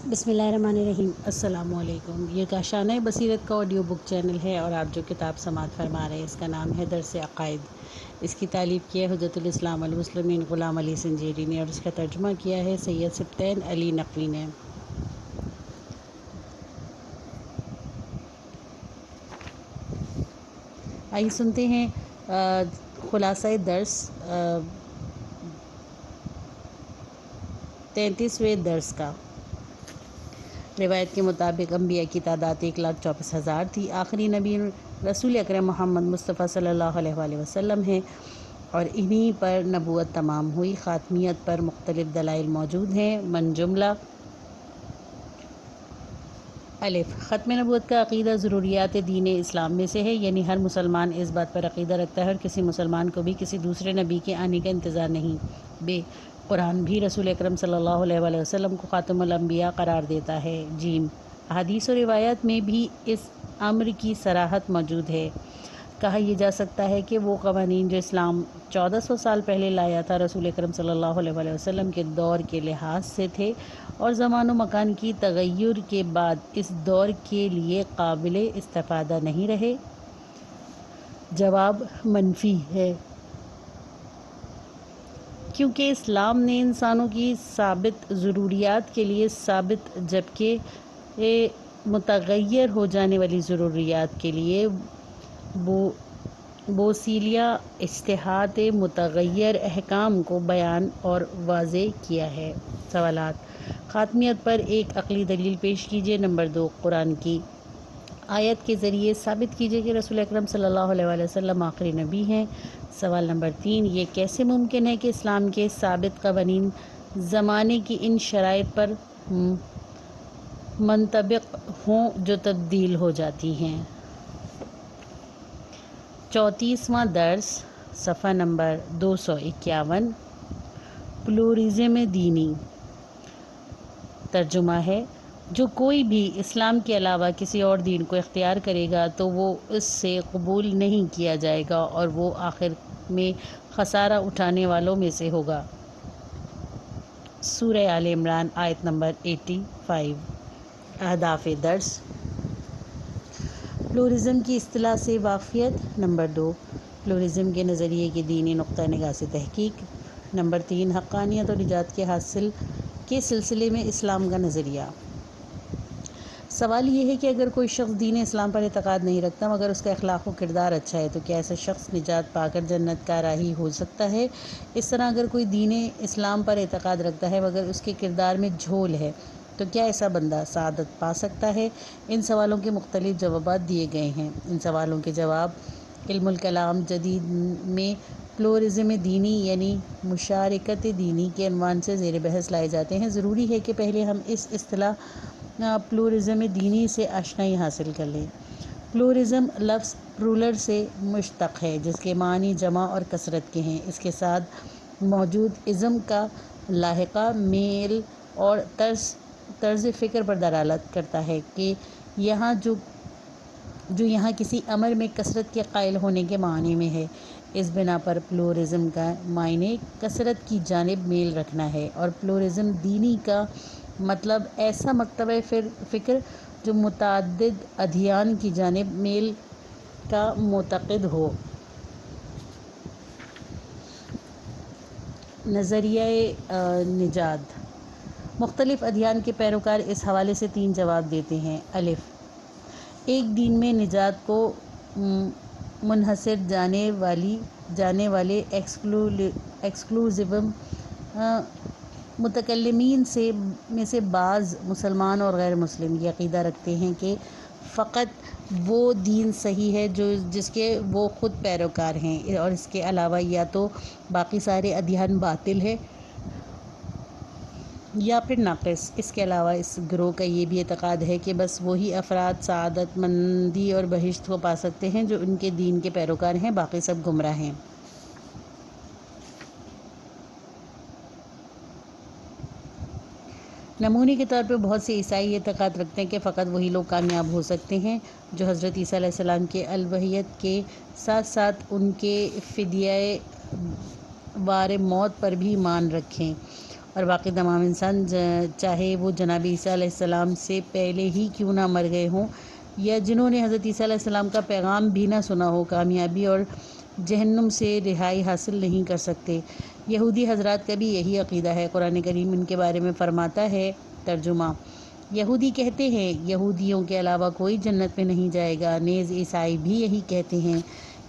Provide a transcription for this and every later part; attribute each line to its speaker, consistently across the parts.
Speaker 1: بسم اللہ الرحمن الرحیم۔ السلام علیکم۔ یہ کاشانہ بصیرت کا آڈیو بک چینل ہے اور آپ جو کتاب سماعت فرما رہے ہیں اس کا نام ہے درس عقائد۔ اس کی تالیف کی ہے حجت الاسلام المسلمین غلام علی سنجیری نے اور اس کا ترجمہ کیا ہے سید سبطین علی نقوی نے۔ آئیے سنتے ہیں خلاصہ درس 33ویں درس کا۔ روایت کے مطابق انبیاء کی تعداد 1,64,000 تھی۔ آخری نبی رسول اکرم محمد مصطفیٰ صلی اللہ علیہ وآلہ وسلم ہیں اور انہی پر نبوت تمام ہوئی۔ خاتمیت پر مختلف دلائل موجود ہیں۔ من جملہ الف ختم نبوت کا عقیدہ ضروریات دین اسلام میں سے ہے، یعنی ہر مسلمان اس بات پر عقیدہ رکھتا ہے اور کسی مسلمان کو بھی کسی دوسرے نبی کے آنے کا انتظار نہیں۔ ب قرآن بھی رسول اکرم صلی اللہ علیہ وآلہ وسلم کو خاتم الانبیاء قرار دیتا ہے۔ ج احادیث و روایات میں بھی اس امر کی صراحت موجود ہے۔ کہا یہ جا سکتا ہے کہ وہ قوانین جو اسلام 1400 سال پہلے لایا تھا رسول اکرم صلی اللہ علیہ وآلہ وسلم کے دور کے لحاظ سے تھے اور زمان و مکان کی تغیر کے بعد اس دور کے لیے قابل استفادہ نہیں رہے۔ جواب منفی ہے، کیونکہ اسلام نے انسانوں کی ثابت ضروریات کے لیے ثابت جبکہ متغیر ہو جانے والی ضروریات کے لیے بوسیلہ اجتہاد متغیر احکام کو بیان اور واضح کیا ہے۔ سوالات: خاتمیت پر ایک عقلی دلیل پیش کیجیے۔ نمبر 2، قرآن کی آیت کے ذریعے ثابت کیجیے کہ رسول اکرم صلی اللہ علیہ وآلہ وسلم آخری نبی ہیں۔ سوال نمبر 3، یہ کیسے ممکن ہے کہ اسلام کے ثابت قوانین زمانے کی ان شرائط پر منطبق ہوں جو تبدیل ہو جاتی ہیں؟ 34واں درس، صفحہ نمبر 251۔ پلورزم دینی۔ ترجمہ ہے: جو کوئی بھی اسلام کے علاوہ کسی اور دین کو اختیار کرے گا تو وہ اس سے قبول نہیں کیا جائے گا اور وہ آخر میں خسارہ اٹھانے والوں میں سے ہوگا۔ سورہ آل عمران آیت نمبر 85۔ اہداف درس: پلورزم کی اصطلاح سے واقفیت۔ نمبر 2، پلورزم کے نظریے کی دینی نقطہ نگاہ سے تحقیق۔ نمبر 3، حقانیت اور نجات کے حاصل کے سلسلے میں اسلام کا نظریہ۔ سوال یہ ہے کہ اگر کوئی شخص دین اسلام پر اعتقاد نہیں رکھتا مگر اس کا اخلاق و کردار اچھا ہے تو کیا ایسا شخص نجات پا کر جنت کا راہی ہو سکتا ہے؟ اس طرح اگر کوئی دین اسلام پر اعتقاد رکھتا ہے مگر اس کے کردار میں جھول ہے تو کیا ایسا بندہ سعادت پا سکتا ہے؟ ان سوالوں کے مختلف جوابات دیے گئے ہیں۔ ان سوالوں کے جواب علم الکلام جدید میں پلورزم دینی یعنی مشارکت دینی کے عنوان سے زیر بحث لائے جاتے ہیں۔ ضروری ہے کہ پہلے ہم اس اصطلاح پلورزم دینی سے آشنائی حاصل کر لیں۔ پلورزم لفظ پلورل سے مشتق ہے جس کے معنی جمع اور کثرت کے ہیں۔ اس کے ساتھ موجود ازم کا لاحقہ میل اور طرز فکر پر دلالت کرتا ہے کہ یہاں جو یہاں کسی امر میں کثرت کے قائل ہونے کے معنی میں ہے۔ اس بنا پر پلورزم کا معنی کثرت کی جانب میل رکھنا ہے اور پلورزم دینی کا مطلب ایسا مکتبہ فکر جو متعدد ادیان کی جانب میل کا معتقد ہو۔ نظریہ نجات: مختلف ادیان کے پیروکار اس حوالے سے 3 جواب دیتے ہیں۔ الف ایک دین میں نجات کو منحصر جانے والے ایکسکلوزیوم متکلمین میں سے بعض مسلمان اور غیر مسلم یہ عقیدہ رکھتے ہیں کہ فقط وہ دین صحیح ہے جس کے وہ خود پیروکار ہیں اور اس کے علاوہ یا تو باقی سارے ادیان باطل ہیں یا پھر ناقص۔ اس کے علاوہ اس گروہ کا یہ بھی اعتقاد ہے کہ بس وہی افراد سعادت مندی اور بہشت کو پا سکتے ہیں جو ان کے دین کے پیروکار ہیں، باقی سب گمراہ ہیں۔ نمونے کے طور پر بہت سے عیسائی یہ اعتقاد رکھتے ہیں کہ فقط وہی لوگ کامیاب ہو سکتے ہیں جو حضرت عیسیٰ علیہ السلام کے الوہیت کے ساتھ ساتھ ان کے فدیہ وار موت پر بھی ایمان رکھیں اور باقی تمام انسان چاہے وہ جناب عیسیٰ علیہ السلام سے پہلے ہی کیوں نہ مر گئے ہوں یا جنہوں نے حضرت عیسیٰ علیہ السلام کا پیغام بھی نہ سنا ہو، کامیابی اور جہنم سے رہائی حاصل نہیں کر سکتے۔ یہودی حضرات کا بھی یہی عقیدہ ہے۔ قرآن کریم ان کے بارے میں فرماتا ہے، ترجمہ: یہودی کہتے ہیں یہودیوں کے علاوہ کوئی جنت میں نہیں جائے گا، نیز عیسائی بھی یہی کہتے ہیں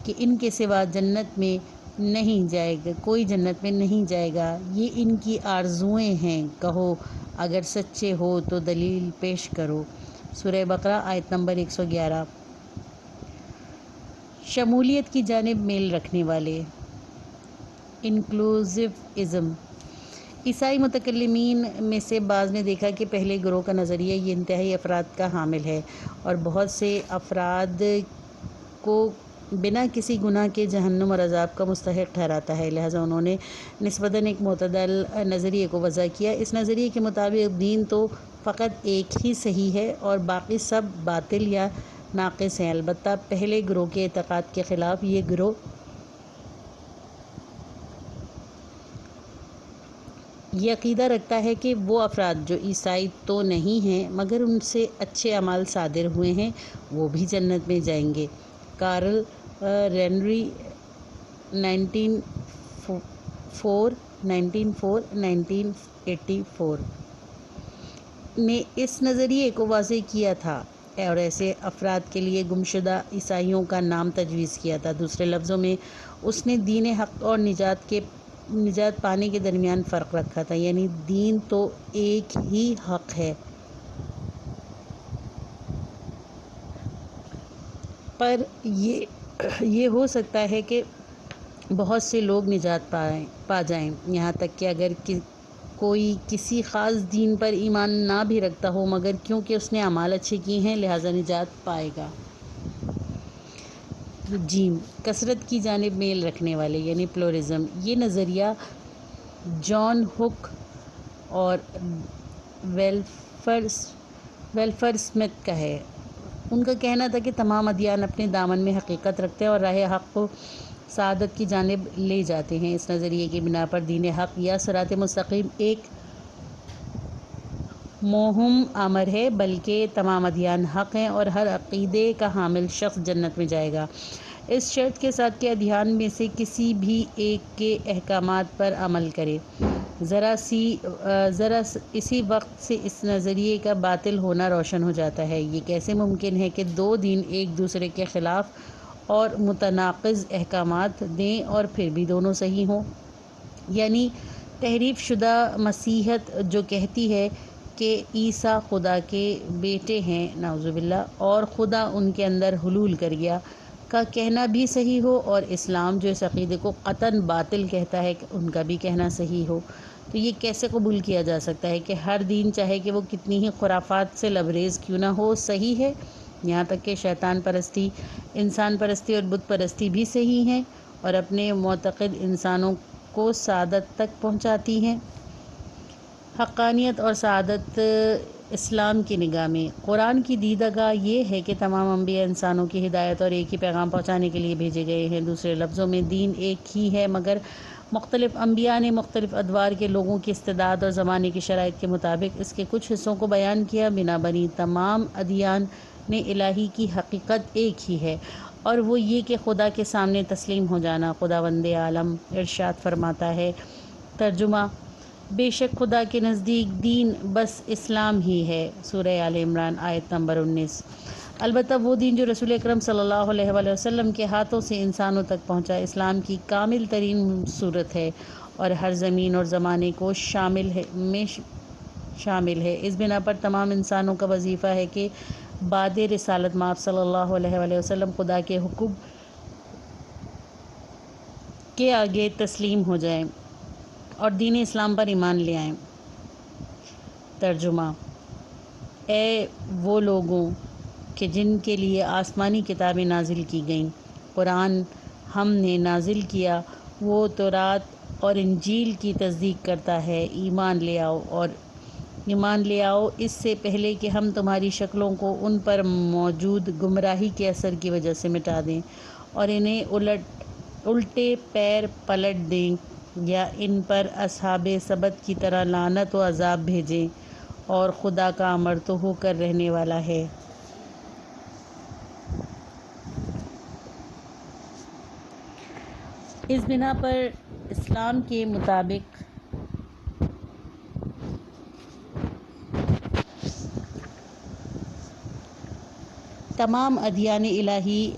Speaker 1: کہ ان کے سوا جنت میں نہیں جائے گا، کوئی جنت میں نہیں جائے گا، یہ ان کی آرزوئیں ہیں۔ کہو اگر سچے ہو تو دلیل پیش کرو۔ سورہ بقرہ آیت نمبر 111۔ شمولیت کی جانب میل رکھنے والے، انکلوزیوازم۔ عیسائی متکلمین میں سے بعض نے دیکھا کہ پہلے گروہ کا نظریہ یہ انتہائی افراد کا حامل ہے اور بہت سے افراد کو بنا کسی گناہ کے جہنم اور عذاب کا مستحق ٹھہراتا ہے، لہٰذا انہوں نے نسبتاً ایک معتدل نظریے کو وضع کیا۔ اس نظریے کے مطابق دین تو فقط ایک ہی صحیح ہے اور باقی سب باطل یا ناقص ہیں۔ البتہ پہلے گروہ کے اعتقاد کے خلاف یہ گروہ یہ عقیدہ رکھتا ہے کہ وہ افراد جو عیسائی تو نہیں ہیں مگر ان سے اچھے اعمال صادر ہوئے ہیں وہ بھی جنت میں جائیں گے۔ کارل رینری 1984 نے اس نظریے کو واضح کیا تھا اور ایسے افراد کے لیے گمشدہ عیسائیوں کا نام تجویز کیا تھا۔ دوسرے لفظوں میں اس نے دین حق اور نجات پانے کے درمیان فرق رکھا تھا، یعنی دین تو ایک ہی حق ہے پر یہ ہو سکتا ہے کہ بہت سے لوگ نجات پا جائیں، یہاں تک کہ اگر کوئی کسی خاص دین پر ایمان نہ بھی رکھتا ہو مگر کیونکہ اس نے اعمال اچھے کیے ہیں لہٰذا نجات پائے گا۔ جیم، کثرت کی جانب میل رکھنے والے، یعنی پلورلزم۔ یہ نظریہ جان ہک اور ویلفر اسمتھ کا ہے۔ ان کا کہنا تھا کہ تمام ادیان اپنے دامن میں حقیقت رکھتے ہیں اور راہ حق کو سعادت کی جانب لے جاتے ہیں۔ اس نظریے کی بنا پر دین حق یا صراط مستقیم ایک مہم امر ہے، بلکہ تمام ادیان حق ہیں اور ہر عقیدے کا حامل شخص جنت میں جائے گا، اس شرط کے ساتھ کہ ادیان میں سے کسی بھی ایک کے احکامات پر عمل کرے۔ ذرا اسی وقت سے اس نظریے کا باطل ہونا روشن ہو جاتا ہے۔ یہ کیسے ممکن ہے کہ دو دین ایک دوسرے کے خلاف اور متناقض احکامات دیں اور پھر بھی دونوں صحیح ہوں؟ یعنی تحریف شدہ مسیحیت جو کہتی ہے کہ عیسیٰ خدا کے بیٹے ہیں، نعوذ باللہ، اور خدا ان کے اندر حلول کر گیا، کا کہنا بھی صحیح ہو، اور اسلام جو اس عقیدے کو قطعاً باطل کہتا ہے کہ ان کا بھی کہنا صحیح ہو، تو یہ کیسے قبول کیا جا سکتا ہے کہ ہر دین چاہے کہ وہ کتنی ہی خرافات سے لبریز کیوں نہ ہو صحیح ہے؟ یہاں تک کہ شیطان پرستی، انسان پرستی اور بت پرستی بھی صحیح ہیں اور اپنے معتقد انسانوں کو سعادت تک پہنچاتی ہیں۔ حقانیت اور سعادت اسلام کی نگاہ میں قرآن کی دیدگاہ یہ ہے کہ تمام انبیاء انسانوں کی ہدایت اور ایک ہی پیغام پہنچانے کے لیے بھیجے گئے ہیں۔ دوسرے لفظوں میں دین ایک ہی ہے مگر مختلف انبیاء نے مختلف ادوار کے لوگوں کی استعداد اور زمانے کی شرائط کے مطابق اس کے کچھ حصوں کو بیان کیا۔ بنابراین تمام ادیان میں الہی کی حقیقت ایک ہی ہے اور وہ یہ کہ خدا کے سامنے تسلیم ہو جانا۔ خداوند عالم ارشاد فرماتا ہے، ترجمہ: بے شک خدا کے نزدیک دین بس اسلام ہی ہے۔ سورہ آل عمران آیت نمبر 19۔ البتہ وہ دین جو رسول اکرم صلی اللہ علیہ وآلہ وسلم کے ہاتھوں سے انسانوں تک پہنچا اسلام کی کامل ترین صورت ہے اور ہر زمین اور زمانے کو شامل ہے۔ اس بنا پر تمام انسانوں کا وظیفہ ہے کہ بعد رسالت مآب صلی اللہ علیہ وآلہ وسلم خدا کے حکم کے آگے تسلیم ہو جائیں اور دین اسلام پر ایمان لے آئیں۔ ترجمہ: اے وہ لوگوں کہ جن کے لیے آسمانی کتابیں نازل کی گئیں، قرآن ہم نے نازل کیا، وہ تورات اور انجیل کی تصدیق کرتا ہے، ایمان لے آؤ اس سے پہلے کہ ہم تمہاری شکلوں کو ان پر موجود گمراہی کے اثر کی وجہ سے مٹا دیں اور انہیں الٹے پیر پلٹ دیں یا ان پر اصحاب سبت کی طرح لعنت و عذاب بھیجیں، اور خدا کا امر تو ہو کر رہنے والا ہے۔ اس بنا پر اسلام کے مطابق تمام ادیان الہی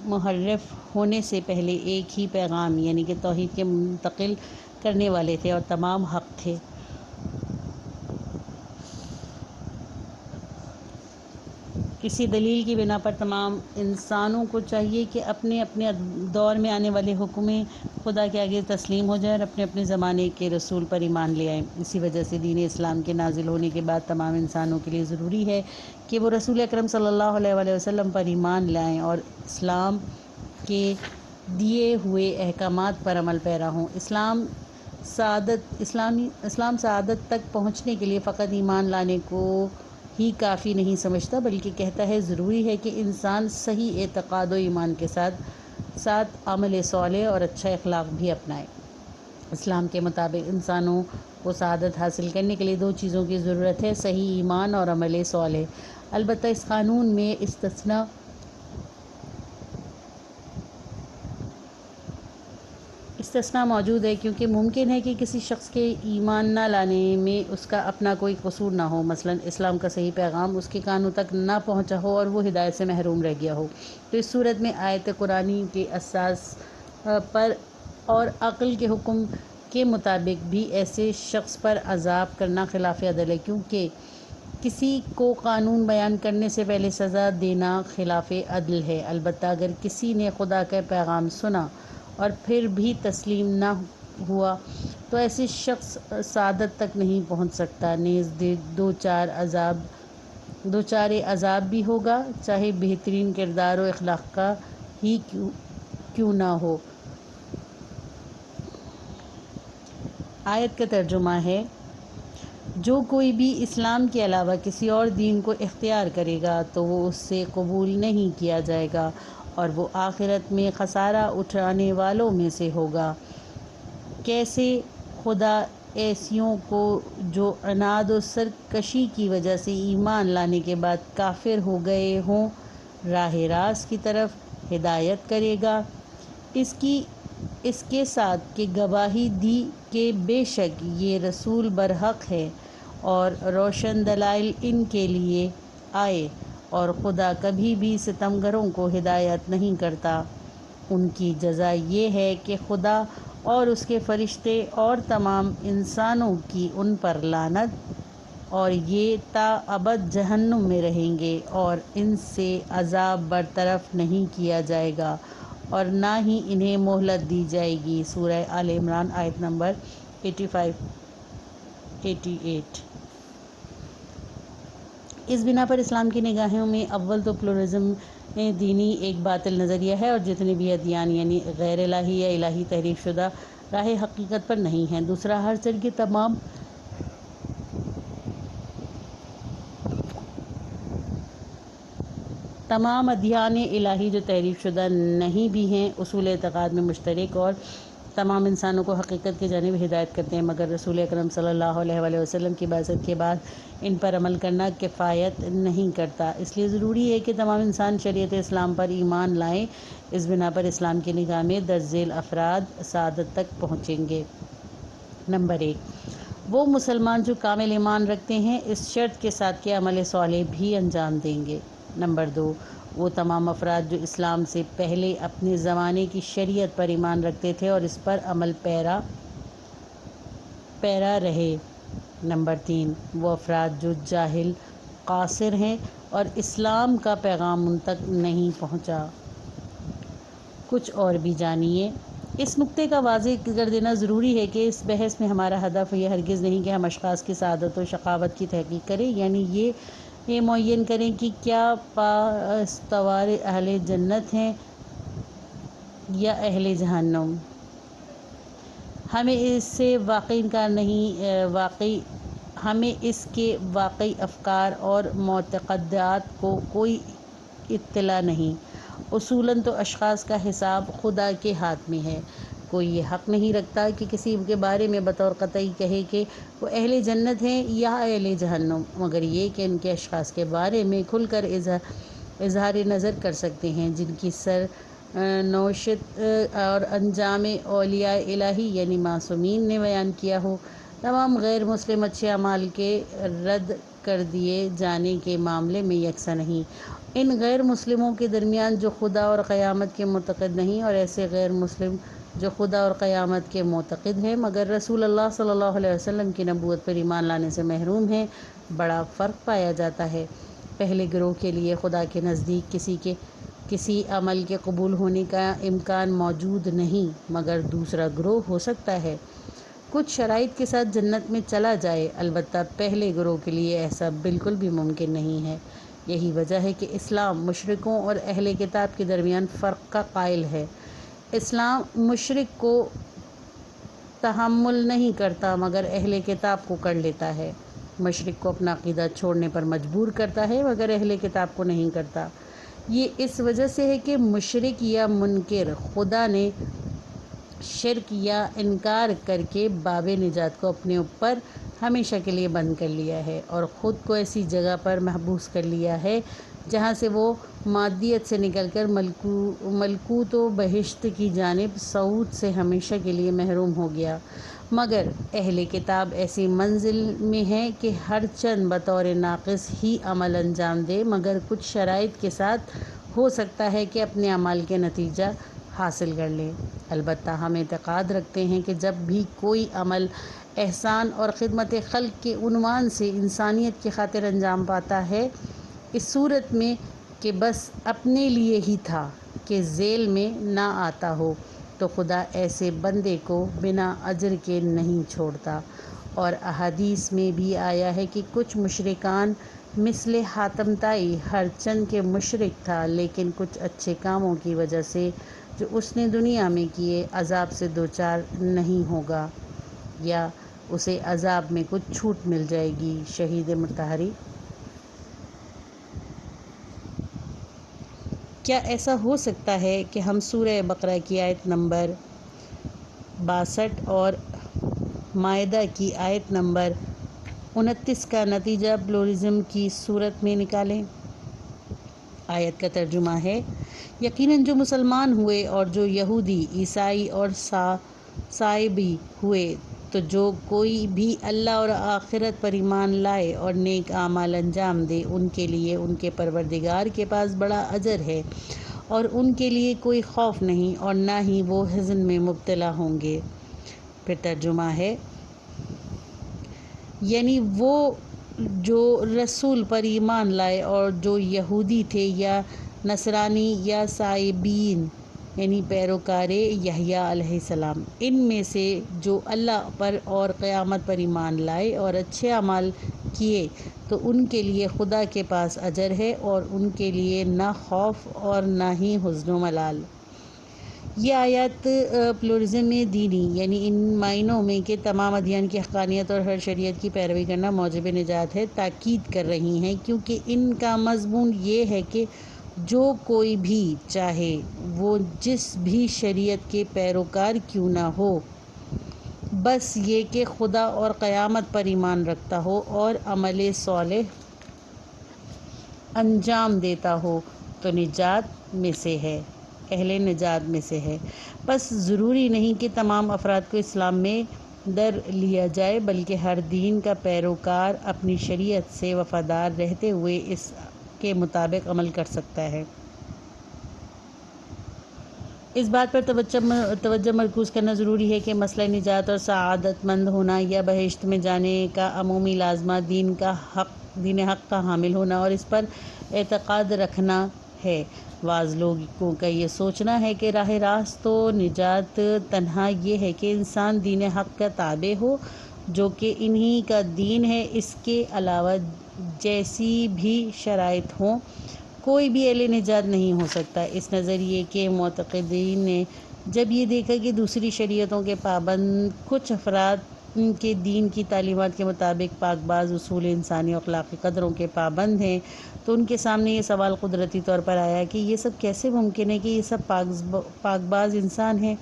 Speaker 1: محرف ہونے سے پہلے ایک ہی پیغام یعنی کہ توحید کے منتقل کرنے والے تھے، اور تمام حق تھے۔ کسی دلیل کی بنا پر تمام انسانوں کو چاہیے کہ اپنے اپنے دور میں آنے والے حکم خدا کے آگے تسلیم ہو جائیں اور اپنے اپنے زمانے کے رسول پر ایمان لے آئیں۔ اسی وجہ سے دین اسلام کے نازل ہونے کے بعد تمام انسانوں کے لیے ضروری ہے کہ وہ رسول اکرم صلی اللہ علیہ وآلہ وسلم پر ایمان لائیں اور اسلام کے دیے ہوئے احکامات پر عمل پیرا ہوں۔ اسلام سعادت تک پہنچنے کے لیے فقط ایمان لانے کو ہی کافی نہیں سمجھتا، بلکہ کہتا ہے ضروری ہے کہ انسان صحیح اعتقاد و ایمان کے ساتھ عمل صالح اور اچھا اخلاق بھی اپنائے۔ اسلام کے مطابق انسانوں کو سعادت حاصل کرنے کے لیے دو چیزوں کی ضرورت ہے: صحیح ایمان اور عمل صالح۔ البتہ اس قانون میں استثناء موجود ہے، کیونکہ ممکن ہے کہ کسی شخص کے ایمان نہ لانے میں اس کا اپنا کوئی قصور نہ ہو، مثلا اسلام کا صحیح پیغام اس کے کانوں تک نہ پہنچا ہو اور وہ ہدایت سے محروم رہ گیا ہو۔ تو اس صورت میں آیت قرآنی کے اساس پر اور عقل کے حکم کے مطابق بھی ایسے شخص پر عذاب کرنا خلاف عدل ہے، کیونکہ کسی کو قانون بیان کرنے سے پہلے سزا دینا خلاف عدل ہے۔ البتہ اگر کسی نے خدا کا پیغام سنا اور پھر بھی تسلیم نہ ہوا تو ایسے شخص سعادت تک نہیں پہنچ سکتا، نیز دوچار عذاب بھی ہوگا، چاہے بہترین کردار و اخلاق کا ہی کیوں نہ ہو۔ آیت کا ترجمہ ہے: جو کوئی بھی اسلام کے علاوہ کسی اور دین کو اختیار کرے گا تو وہ اس سے قبول نہیں کیا جائے گا اور وہ آخرت میں خسارہ اٹھانے والوں میں سے ہوگا۔ کیسے خدا ایسیوں کو جو عناد و سرکشی کی وجہ سے ایمان لانے کے بعد کافر ہو گئے ہوں راہ راست کی طرف ہدایت کرے گا، اس کے ساتھ کہ گواہی دی کہ بے شک یہ رسول برحق ہے اور روشن دلائل ان کے لیے آئے، اور خدا کبھی بھی ستمگروں کو ہدایت نہیں کرتا۔ ان کی جزا یہ ہے کہ خدا اور اس کے فرشتے اور تمام انسانوں کی ان پر لعنت، اور یہ تا ابد جہنم میں رہیں گے اور ان سے عذاب برطرف نہیں کیا جائے گا اور نہ ہی انہیں مہلت دی جائے گی۔ سورہ آل عمران آیت نمبر 85-88۔ اس بنا پر اسلام کی نگاہوں میں اول تو پلورلزم دینی ایک باطل نظریہ ہے اور جتنے بھی ادیان یعنی غیر الہی یا الہی تحریف شدہ راہ حقیقت پر نہیں ہیں۔ دوسرا، ہر جگہ تمام ادیان الہی جو تحریف شدہ نہیں بھی ہیں اصول اعتقاد میں مشترک اور تمام انسانوں کو حقیقت کی جانب ہدایت کرتے ہیں، مگر رسول اکرم صلی اللہ علیہ وآلہ وسلم کی بعثت کے بعد ان پر عمل کرنا کفایت نہیں کرتا۔ اس لیے ضروری ہے کہ تمام انسان شریعت اسلام پر ایمان لائیں۔ اس بنا پر اسلام کی نگاہ میں درج ذیل افراد سعادت تک پہنچیں گے۔ نمبر 1، وہ مسلمان جو کامل ایمان رکھتے ہیں اس شرط کے ساتھ کہ عمل صالح بھی انجام دیں گے۔ نمبر 2، وہ تمام افراد جو اسلام سے پہلے اپنے زمانے کی شریعت پر ایمان رکھتے تھے اور اس پر عمل پیرا رہے۔ نمبر 3، وہ افراد جو جاہل قاصر ہیں اور اسلام کا پیغام ان تک نہیں پہنچا۔ کچھ اور بھی جانیے۔ اس نکتے کا واضح کر دینا ضروری ہے کہ اس بحث میں ہمارا ہدف یہ ہرگز نہیں کہ ہم اشخاص کی سعادت و شقاوت کی تحقیق کریں، یعنی یہ معین کریں کہ کیا پاسدار اہل جنت ہیں یا اہل جہنم۔ ہمیں اس کے واقعی افکار اور معتقدات کو کوئی اطلاع نہیں۔ اصولاً تو اشخاص کا حساب خدا کے ہاتھ میں ہے۔ کوئی یہ حق نہیں رکھتا کہ کسی کے بارے میں بطور قطعی کہے کہ وہ اہل جنت ہیں یا اہل جہنم، مگر یہ کہ ان کے اشخاص کے بارے میں کھل کر اظہار نظر کر سکتے ہیں جن کی نوشت اور انجام اولیاء الہی یعنی معصومین نے بیان کیا ہو۔ تمام غیر مسلم اچھے اعمال کے رد کر دیے جانے کے معاملے میں یکساں نہیں۔ ان غیر مسلموں کے درمیان جو خدا اور قیامت کے معتقد نہیں، اور ایسے غیر مسلم جو خدا اور قیامت کے معتقد ہیں مگر رسول اللہ صلی اللہ علیہ وسلم کی نبوت پر ایمان لانے سے محروم ہیں، بڑا فرق پایا جاتا ہے۔ پہلے گروہ کے لیے خدا کے نزدیک کسی عمل کے قبول ہونے کا امکان موجود نہیں، مگر دوسرا گروہ ہو سکتا ہے کچھ شرائط کے ساتھ جنت میں چلا جائے، البتہ پہلے گروہ کے لیے ایسا بالکل بھی ممکن نہیں ہے۔ یہی وجہ ہے کہ اسلام مشرکوں اور اہل کتاب کے درمیان فرق کا قائل ہے۔ اسلام مشرک کو تحمل نہیں کرتا مگر اہل کتاب کو کر لیتا ہے، مشرک کو اپنا عقیدہ چھوڑنے پر مجبور کرتا ہے مگر اہل کتاب کو نہیں کرتا۔ یہ اس وجہ سے ہے کہ مشرک یا منکر خدا نے شرک یا انکار کر کے باب نجات کو اپنے اوپر ہمیشہ کے لیے بند کر لیا ہے اور خود کو ایسی جگہ پر محبوس کر لیا ہے جہاں سے وہ مادیت سے نکل کر ملکوت و بہشت کی جانب صعود سے ہمیشہ کے لیے محروم ہو گیا۔ مگر اہل کتاب ایسی منزل میں ہے کہ ہر چند بطور ناقص ہی عمل انجام دے مگر کچھ شرائط کے ساتھ ہو سکتا ہے کہ اپنے عمل کے نتیجہ حاصل کر لیں۔ البتہ ہم اعتقاد رکھتے ہیں کہ جب بھی کوئی عمل احسان اور خدمت خلق کے عنوان سے انسانیت کی خاطر انجام پاتا ہے، اس صورت میں کہ بس اپنے لیے ہی تھا کہ ذیل میں نہ آتا ہو، تو خدا ایسے بندے کو بنا اجر کے نہیں چھوڑتا۔ اور احادیث میں بھی آیا ہے کہ کچھ مشرکان مثل حاتم طائی ہر چند کے مشرک تھا لیکن کچھ اچھے کاموں کی وجہ سے جو اس نے دنیا میں کیے عذاب سے دوچار نہیں ہوگا یا اسے عذاب میں کچھ چھوٹ مل جائے گی۔ شہید مطہری۔ کیا ایسا ہو سکتا ہے کہ ہم سورہ بقرہ کی آیت نمبر 62 اور مائدہ کی آیت نمبر 29 کا نتیجہ پلورلزم کی صورت میں نکالیں؟ آیت کا ترجمہ ہے، یقیناً جو مسلمان ہوئے اور جو یہودی، عیسائی اور صابئی ہوئے، تو جو کوئی بھی اللہ اور آخرت پر ایمان لائے اور نیک اعمال انجام دے، ان کے لیے ان کے پروردگار کے پاس بڑا اجر ہے اور ان کے لیے کوئی خوف نہیں اور نہ ہی وہ حزن میں مبتلا ہوں گے۔ پھر ترجمہ ہے، یعنی وہ جو رسول پر ایمان لائے اور جو یہودی تھے یا نصرانی یا صابئین یعنی پیروکار یحییٰ علیہ السلام، ان میں سے جو اللہ پر اور قیامت پر ایمان لائے اور اچھے اعمال کیے تو ان کے لیے خدا کے پاس اجر ہے اور ان کے لیے نہ خوف اور نہ ہی حزن و ملال۔ یہ آیات پلورلزم دینی یعنی ان معنوں میں کہ تمام ادیان کی حقانیت اور ہر شریعت کی پیروی کرنا موجب نجات ہے تاکید کر رہی ہیں، کیونکہ ان کا مضمون یہ ہے کہ جو کوئی بھی چاہے وہ جس بھی شریعت کے پیروکار کیوں نہ ہو، بس یہ کہ خدا اور قیامت پر ایمان رکھتا ہو اور عمل صالح انجام دیتا ہو تو نجات میں سے ہے، اہل نجات میں سے ہے۔ بس ضروری نہیں کہ تمام افراد کو اسلام میں در لیا جائے بلکہ ہر دین کا پیروکار اپنی شریعت سے وفادار رہتے ہوئے اس کے مطابق عمل کر سکتا ہے۔ اس بات پر توجہ مرکوز کرنا ضروری ہے کہ مسئلہ نجات اور سعادت مند ہونا یا بہشت میں جانے کا عمومی لازمہ دین حق کا حامل ہونا اور اس پر اعتقاد رکھنا ہے۔ بعض لوگوں کا یہ سوچنا ہے کہ راہ راست و نجات تنہا یہ ہے کہ انسان دین حق کا تابع ہو جو کہ انہی کا دین ہے، اس کے علاوہ جیسی بھی شرائط ہوں کوئی بھی اہل نجات نہیں ہو سکتا۔ اس نظریے کے معتقدین نے جب یہ دیکھا کہ دوسری شریعتوں کے پابند کچھ افراد کے دین کی تعلیمات کے مطابق پاک باز اصول انسانی و اخلاقی قدروں کے پابند ہیں تو ان کے سامنے یہ سوال قدرتی طور پر آیا کہ یہ سب کیسے ممکن ہے کہ یہ سب پاک باز انسان ہیں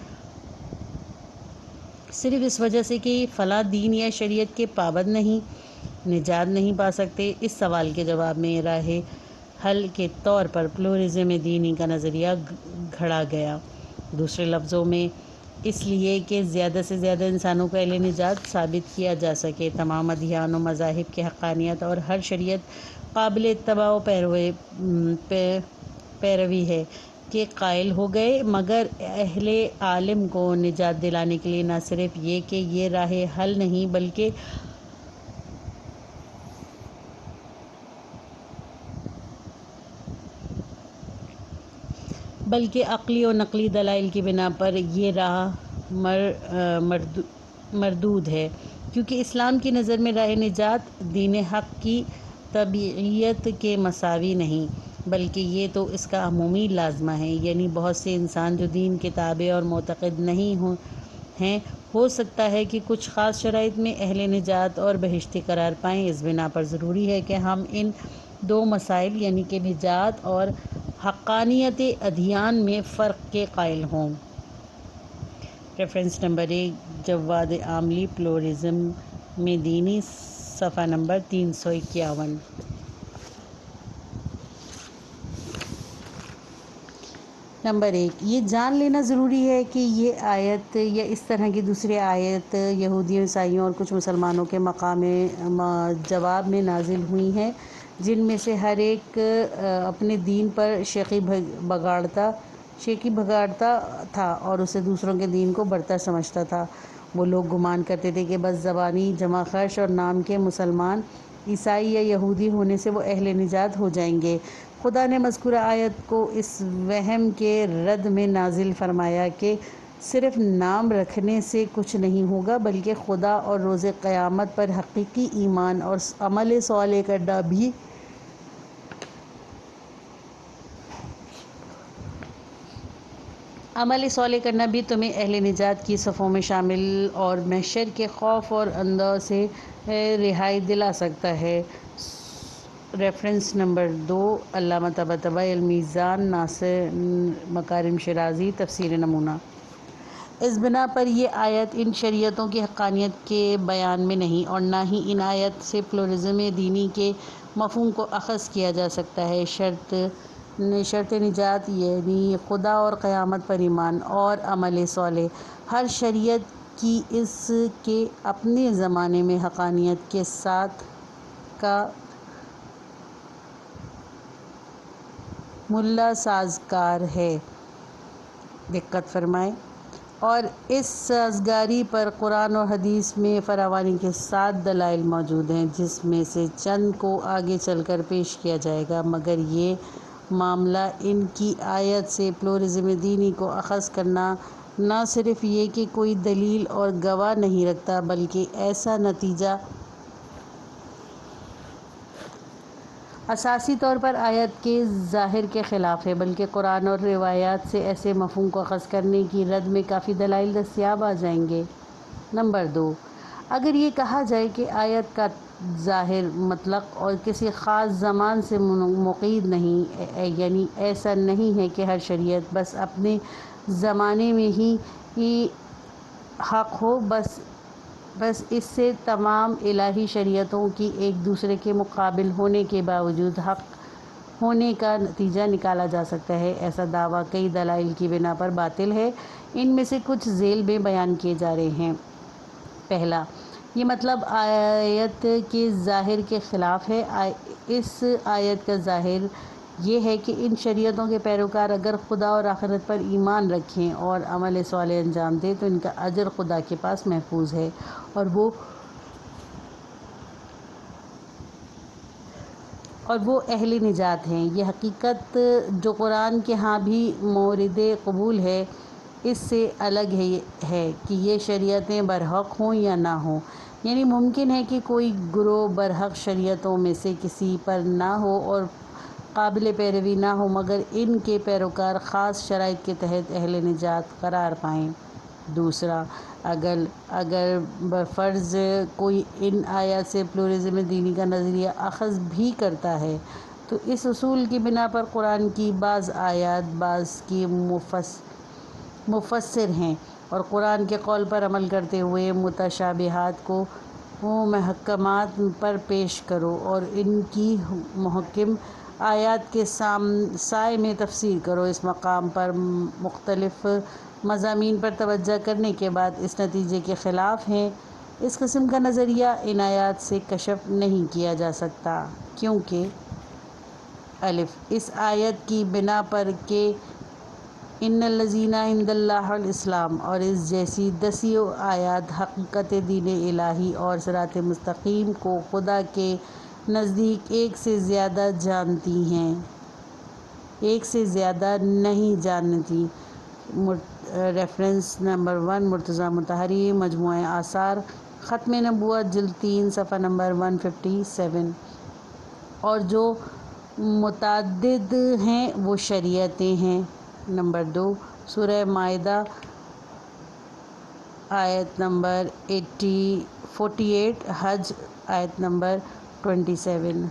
Speaker 1: صرف اس وجہ سے کہ فلاں دین یا شریعت کے پابند نہیں، نجات نہیں پا سکتے؟ اس سوال کے جواب میں راہ حل کے طور پر پلورزم دینی کا نظریہ گھڑا گیا۔ دوسرے لفظوں میں اس لیے کہ زیادہ سے زیادہ انسانوں کو اہل نجات ثابت کیا جا سکے۔ تمام ادیان و مذاہب کی حقانیت اور ہر شریعت قابل اتباع و پیروی ہے کے قائل ہو گئے، مگر اہل عالم کو نجات دلانے کے لیے نہ صرف یہ کہ یہ راہ حل نہیں بلکہ عقلی و نقلی دلائل کی بنا پر یہ راہ مردود ہے، کیونکہ اسلام کی نظر میں راہ نجات دین حق کی طبیعیت کے مساوی نہیں، بلکہ یہ تو اس کا عمومی لازمہ ہے۔ یعنی بہت سے انسان جو دین کے تابع اور معتقد نہیں ہیں، ہو سکتا ہے کہ کچھ خاص شرائط میں اہل نجات اور بہشتی قرار پائیں۔ اس بنا پر ضروری ہے کہ ہم ان دو مسائل یعنی کہ نجات اور حقانیت ادیان میں فرق کے قائل ہوں۔ ریفرنس نمبر 1 جواد عاملی پلورزم میں دینی، صفحہ نمبر 351۔ نمبر 1 یہ جان لینا ضروری ہے کہ یہ آیت یا اس طرح کی دوسری آیت یہودیوں، عیسائیوں اور کچھ مسلمانوں کے مقام جواب میں نازل ہوئی ہیں، جن میں سے ہر ایک اپنے دین پر شیخی بھگاڑتا تھا اور اسے دوسروں کے دین کو برتر سمجھتا تھا۔ وہ لوگ گمان کرتے تھے کہ بس زبانی جمع خرش اور نام کے مسلمان، عیسائی یا یہودی ہونے سے وہ اہل نجات ہو جائیں گے۔ خدا نے مذکورہ آیت کو اس وہم کے رد میں نازل فرمایا کہ صرف نام رکھنے سے کچھ نہیں ہوگا، بلکہ خدا اور روز قیامت پر حقیقی ایمان اور عمل صالح کرنا بھی تمہیں اہل نجات کی صفوں میں شامل اور محشر کے خوف اور اندوہ سے رہائی دلا سکتا ہے۔ ریفرنس نمبر 2 علامہ طباطبائی المیزان، ناصر مکارم شیرازی، تفسیر نمونہ۔ اس بنا پر یہ آیت ان شریعتوں کی حقانیت کے بیان میں نہیں، اور نہ ہی ان آیت سے پلورزم دینی کے مفہوم کو اخذ کیا جا سکتا ہے۔ شرط نجات یعنی خدا اور قیامت پر ایمان اور عمل صالح۔ ہر شریعت کی اس کے اپنے زمانے میں حقانیت کے ساتھ کا ملا سازگار ہے۔ دقت فرمائیں۔ اور اس سازگاری پر قرآن اور حدیث میں فراوانی کے ساتھ دلائل موجود ہیں، جس میں سے چند کو آگے چل کر پیش کیا جائے گا، مگر یہ معاملہ ان کی آیت سے پلورزم دینی کو اخذ کرنا نہ صرف یہ کہ کوئی دلیل اور گواہ نہیں رکھتا، بلکہ ایسا نتیجہ اساسی طور پر آیت کے ظاہر کے خلاف ہے، بلکہ قرآن اور روایات سے ایسے مفہوم کو اخذ کرنے کی رد میں کافی دلائل دستیاب آ جائیں گے۔ نمبر 2 اگر یہ کہا جائے کہ آیت کا ظاہر مطلق اور کسی خاص زمان سے مقید نہیں، یعنی ایسا نہیں ہے کہ ہر شریعت بس اپنے زمانے میں ہی حق ہو، بس اس سے تمام الہی شریعتوں کی ایک دوسرے کے مقابل ہونے کے باوجود حق ہونے کا نتیجہ نکالا جا سکتا ہے۔ ایسا دعویٰ کئی دلائل کی بنا پر باطل ہے۔ ان میں سے کچھ ذیل میں بیان کیے جا رہے ہیں۔ پہلا، یہ مطلب آیت کے ظاہر کے خلاف ہے۔ اس آیت کا ظاہر یہ ہے کہ ان شریعتوں کے پیروکار اگر خدا اور آخرت پر ایمان رکھیں اور عمل صالح انجام دیں تو ان کا اجر خدا کے پاس محفوظ ہے، اور وہ اہل نجات ہیں۔ یہ حقیقت جو قرآن کے ہاں بھی مورد قبول ہے، اس سے الگ ہے کہ یہ شریعتیں برحق ہوں یا نہ ہوں۔ یعنی ممکن ہے کہ کوئی گروہ برحق شریعتوں میں سے کسی پر نہ ہو اور قابل پیروی نہ ہو، مگر ان کے پیروکار خاص شرائط کے تحت اہل نجات قرار پائیں۔ دوسرا، اگر بفرض کوئی ان آیات سے پلورزم دینی کا نظریہ اخذ بھی کرتا ہے تو اس اصول کی بنا پر قرآن کی بعض آیات بعض کی مفسر ہیں، اور قرآن کے قول پر عمل کرتے ہوئے متشابہات کو محکمات پر پیش کرو اور ان کی محکم آیات کے سائے میں تفسیر کرو۔ اس مقام پر مختلف مضامین پر توجہ کرنے کے بعد اس نتیجے کے خلاف ہیں۔ اس قسم کا نظریہ ان آیات سے کشف نہیں کیا جا سکتا، کیونکہ اس آیت کی بنا پر کہ ان الذین عند اللہ الاسلام اور اس جیسی دسیوں آیات حقیقت دین الہی اور صراط مستقیم کو خدا کے نزدیک ایک سے زیادہ جانتی ہیں، ایک سے زیادہ نہیں جانتی۔ ریفرنس نمبر 1 مرتضیٰ مطہری، مجموعہ آثار، ختم نبوت، جلد 3، صفحہ نمبر 157۔ اور جو متعدد ہیں وہ شریعتیں ہیں۔ نمبر 2 سورہ مائدہ آیت نمبر 48، حج آیت نمبر 27۔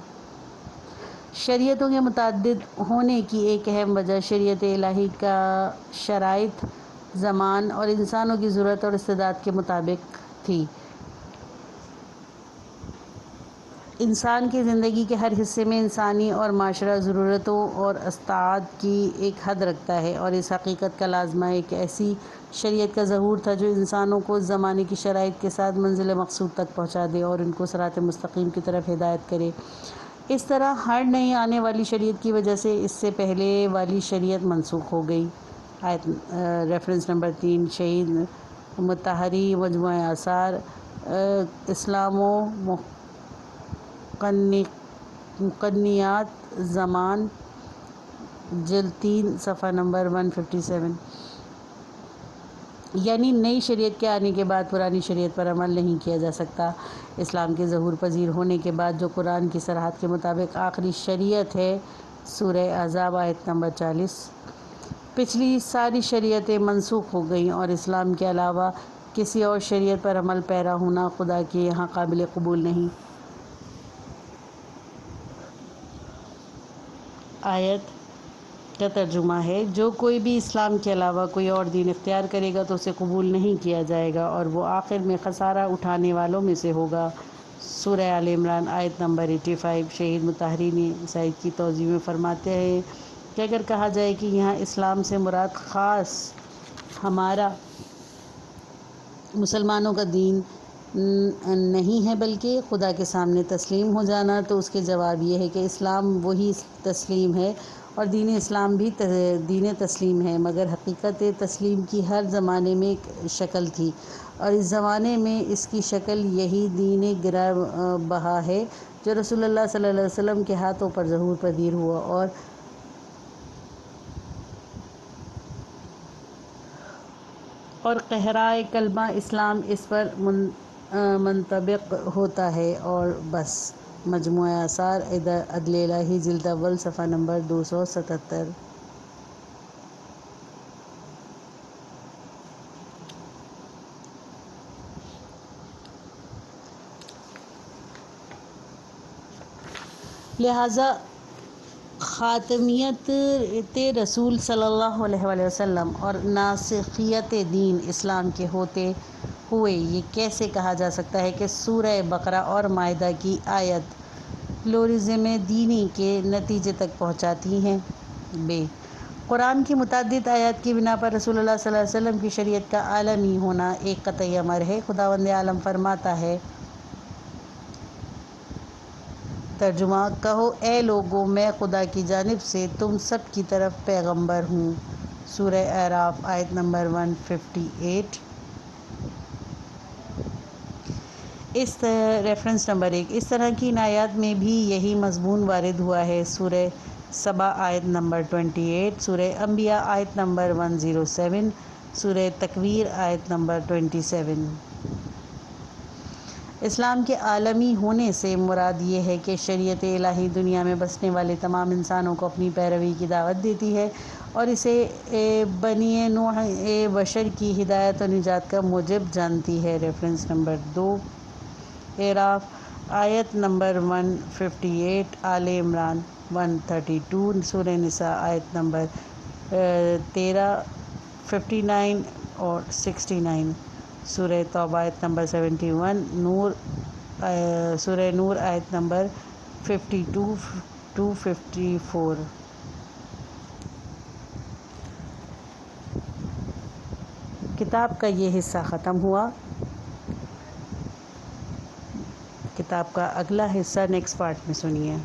Speaker 1: شریعتوں کے متعدد ہونے کی ایک اہم وجہ شریعت الہی کا شرائط، زمان اور انسانوں کی ضرورت اور استعداد کے مطابق تھی۔ انسان کی زندگی کے ہر حصے میں انسانی اور معاشرہ ضرورتوں اور استعداد کی ایک حد رکھتا ہے، اور اس حقیقت کا لازمہ ایک ایسی شریعت کا ظہور تھا جو انسانوں کو زمانے کی شرائط کے ساتھ منزل مقصود تک پہنچا دے اور ان کو صراط مستقیم کی طرف ہدایت کرے۔ اس طرح ہر نئی آنے والی شریعت کی وجہ سے اس سے پہلے والی شریعت منسوخ ہو گئی۔ ریفرنس نمبر 3 شہید مطہری، مجموعہ آثار، اسلام و مقننیات زمان، جلد 3، صفحہ نمبر 157۔ یعنی نئی شریعت کے آنے کے بعد پرانی شریعت پر عمل نہیں کیا جا سکتا۔ اسلام کے ظہور پذیر ہونے کے بعد جو قرآن کی صراحت کے مطابق آخری شریعت ہے، سورہ احزاب آیت نمبر 40، پچھلی ساری شریعتیں منسوخ ہو گئیں اور اسلام کے علاوہ کسی اور شریعت پر عمل پیرا ہونا خدا کے یہاں قابل قبول نہیں۔ آیت کا ترجمہ ہے، جو کوئی بھی اسلام کے علاوہ کوئی اور دین اختیار کرے گا تو اسے قبول نہیں کیا جائے گا اور وہ آخر میں خسارہ اٹھانے والوں میں سے ہوگا۔ سورہ آل عمران آیت نمبر 85۔ شہید مطہری نے اس آیت کی توضیح میں فرماتے ہیں کہ اگر کہا جائے کہ یہاں اسلام سے مراد خاص ہمارا مسلمانوں کا دین نہیں ہے بلکہ خدا کے سامنے تسلیم ہو جانا، تو اس کے جواب یہ ہے کہ اسلام وہی تسلیم ہے اور دین اسلام بھی دین تسلیم ہے، مگر حقیقت تسلیم کی ہر زمانے میں ایک شکل تھی، اور اس زمانے میں اس کی شکل یہی دین گراں بہا ہے جو رسول اللہ صلی اللہ علیہ وسلم کے ہاتھوں پر ظہور پذیر ہوا، اور قہرائے کلمہ اسلام اس پر منطبق ہوتا ہے اور بس۔ مجموعہ آثار عدل الہی، جلد اول، صفحہ نمبر 277۔ لہٰذا خاتمیت رسول صلی اللہ علیہ وآلہ وسلم اور ناسخیت دین اسلام کے ہوتے ہوئے یہ کیسے کہا جا سکتا ہے کہ سورہ بقرہ اور مائدہ کی آیت پلورلزم دینی کے نتیجے تک پہنچاتی ہیں؟ قرآن کی متعدد آیات کی بنا پر رسول اللہ صلی اللہ علیہ وسلم کی شریعت کا عالمی ہونا ایک قطعی امر ہے۔ خداوند عالم فرماتا ہے، ترجمہ: کہو اے لوگو، میں خدا کی جانب سے تم سب کی طرف پیغمبر ہوں۔ سورہ اعراف آیت نمبر 158۔ ریفرنس نمبر 1 اس طرح کی ان آیات میں بھی یہی مضمون وارد ہوا ہے۔ سورہ سبا آیت نمبر 28، سورہ انبیاء آیت نمبر 107، سورہ تکویر آیت نمبر 27۔ اسلام کے عالمی ہونے سے مراد یہ ہے کہ شریعت الہی دنیا میں بسنے والے تمام انسانوں کو اپنی پیروی کی دعوت دیتی ہے اور اسے بنی نوع بشر کی ہدایت و نجات کا موجب جانتی ہے۔ ریفرنس نمبر 2 اعراف آیت نمبر 158، آل عمران 132، سورہ نساء آیت نمبر 13، 59 اور 69، سورہ توبہ آیت نمبر 71، سورہ نور آیت نمبر 52 to 54۔ کتاب کا یہ حصہ ختم ہوا۔ کتاب کا اگلا حصہ نیکسٹ پارٹ میں سنیے۔